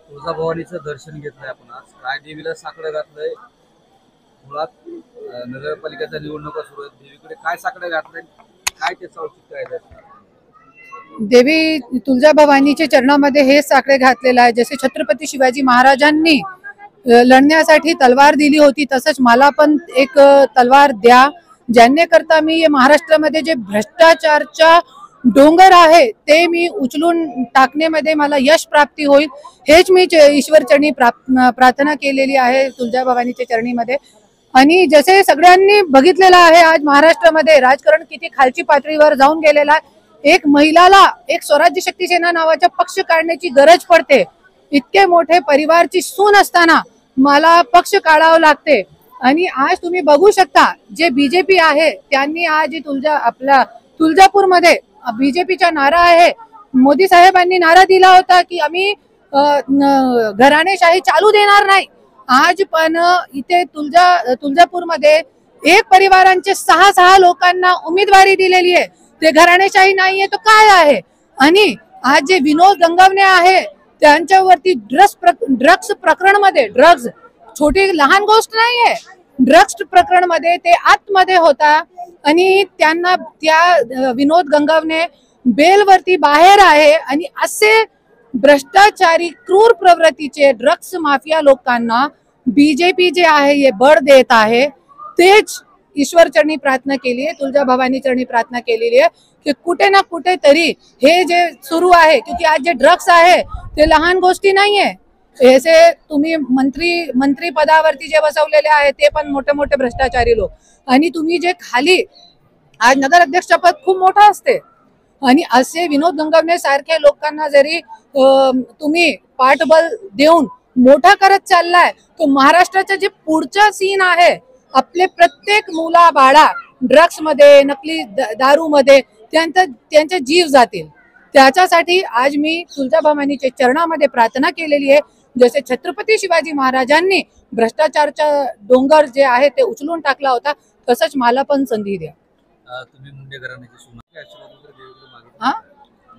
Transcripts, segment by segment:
तुळजाभवानीचं दर्शन घेतलंय आपण आज. काय देवीला साकडं घातलंय. मुळात नगरपालिकेच्या निवडणुका सुरू आहेत. देवीकडे काय साकडं घातलंय, काय त्याचं औचित्य आहे? देवी तुळजाभवानीच्या चरणामध्ये हे साकडे घातलेलं आहे. जसे छत्रपती शिवाजी महाराजांनी लढण्यासाठी तलवार दिली होती, तसंच मला पण एक तलवार द्या, ज्याने करता मी महाराष्ट्रामध्ये जे भ्रष्टाचारच्या डोंगर आहे ते मी उचलून टाकण्यामध्ये मला यश प्राप्ती होईल. हेच मी ईश्वर चरणी प्रार्थना केलेली आहे तुळजाभवानीच्या चरणीमध्ये. आणि जसे सगळ्यांनी बघितलेलं आहे, आज महाराष्ट्रामध्ये राजकारण किती खालची पातळीवर जाऊन गेलेला आहे. एक महिलाला एक स्वराज्य शक्ती सेना नावाचा पक्ष काढण्याची गरज पडते. इतके मोठे परिवारची सून असताना मला पक्ष काढावं लागते. आणि आज तुम्ही बघू शकता जे बीजेपी आहे त्यांनी आज आपल्या तुळजापूरमध्ये बीजेपीचा नारा आहे. मोदी साहेबांनी नारा दिला होता की आम्ही घराणेशाही चालू देणार नाही. आज पण इथे तुळजापूरमध्ये एक परिवारांचे 6 लोकांना उमेदवारी दिलेली आहे. ते घराणेशाही नाहीये तर काय आहे? आणि आज जे विनोद गंगवणे आहे त्यांच्यावरती ड्रग्स प्रकरण मध्ये, ड्रग्स छोटी लहान गोष्ट नाहीये, ड्रग्स प्रकरण मध्ये ते आतमध्ये होता आणि त्यांना त्या विनोद गंगवणे बेलवरती बाहेर आहे. आणि असे भ्रष्टाचारी क्रूर प्रवृत्तीचे ड्रग्स माफिया लोकांना बीजेपी जे आहे हे बळ देत आहे. तेच ईश्वर चरणी प्रार्थना केली आहे, तुळजाभवानी चरणी प्रार्थना केलेली आहे की कुठे ना कुठे तरी हे जे सुरू आहे, क्योंकि आज जे ड्रग्स आहे ते लहान गोष्टी नाहीये. ऐसे तुम्ही मंत्री पदावरती जे बसवलेले आहे ते पण मोठे मोठे भ्रष्टाचारी लोक. आणि तुम्ही जे खाली आज नगर अध्यक्ष पद खूप मोठं असते आणि असे विनोद गंगवणे सारखे लोकांना जरी तुम्ही पाठबळ देऊन मोठा करत चाललाय, तो महाराष्ट्राचा जे पुढचा सीन आहे, आपले प्रत्येक मुला बाळा ड्रग्स मध्ये, नकली दारू मध्ये त्यांचे जीव जातील. त्याच्यासाठी आज मी तुळजाभवानीच्या चरणामध्ये प्रार्थना केलेली आहे. जसे छत्रपती शिवाजी महाराजांनी भ्रष्टाचारचा डोंगर जे आहे ते उचलून टाकला होता, तसंच मला पण संधी द्या. तुम्ही मुंडे घराण्याची सून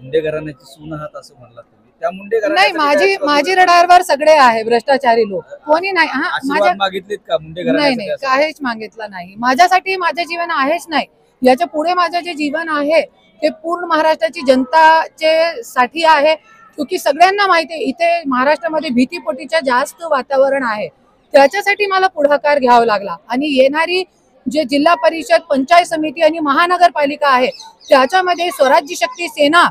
मुंडे घराण्याची सून आहात असं म्हणला तुम्ही. त्या मुंडे नाही, माझी रडारवर सगळे आहे भ्रष्टाचारी लोक, कोणी नाही. माझ्या मागितलीत का मुंडे घराण्यासाठी? नाही, काहीच मागितलं नाही. माझ्यासाठी माझे जीवन आहेच नाही. याच्या पुढे माझं जे जीवन आहे ते पूर्ण महाराष्ट्राची जनताचे साठी आहे. क्योंकि सगळ्यांना माहिती आहे इथे महाराष्ट्रामध्ये भीतीपोटीचं जास्त वातावरण आहे. त्याच्यासाठी मला पुढाकार घ्यावा लागला. आणि येणारी जे जिल्हा परिषद, पंचायत समिती आणि महानगरपालिका आहे त्याच्यामध्ये स्वराज्य शक्ती सेना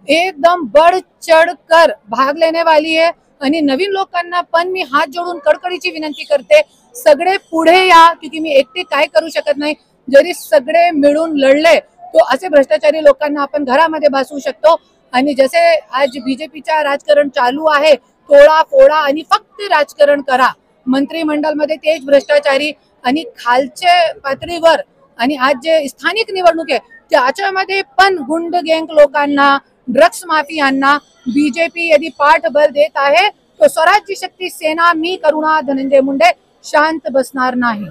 एकदम बढ़ चढ़ कर भाग लेने वाली है. आणि नवीन लोकांना पण मी हात जोडून कडकडीची विनंती करते, सगळे पुढे या, क्योंकि मी एकटे काय करू शकत नाही. जरी सगळे मिळून लढले तो असे भ्रष्टाचारी लोकांना आपण घरामध्ये बसवू शकतो. आणि जसे आज बीजेपीचा राजकारण चालू आहे, तोडा फोडा आणि फक्त राजकारण करा, मंत्रिमंडळ मध्ये तेच भ्रष्टाचारी आणि खालच्या पातळीवर. आणि आज जे स्थानिक निवडणूक आहे त्याच्यामध्ये पण गुंड गँग लोकांना, ड्रग्स माफियांना बीजेपी यदि पाठबळ देत आहे तो स्वराज्य शक्ती सेना, मी करुणा धनंजय मुंडे शांत बसणार नाही.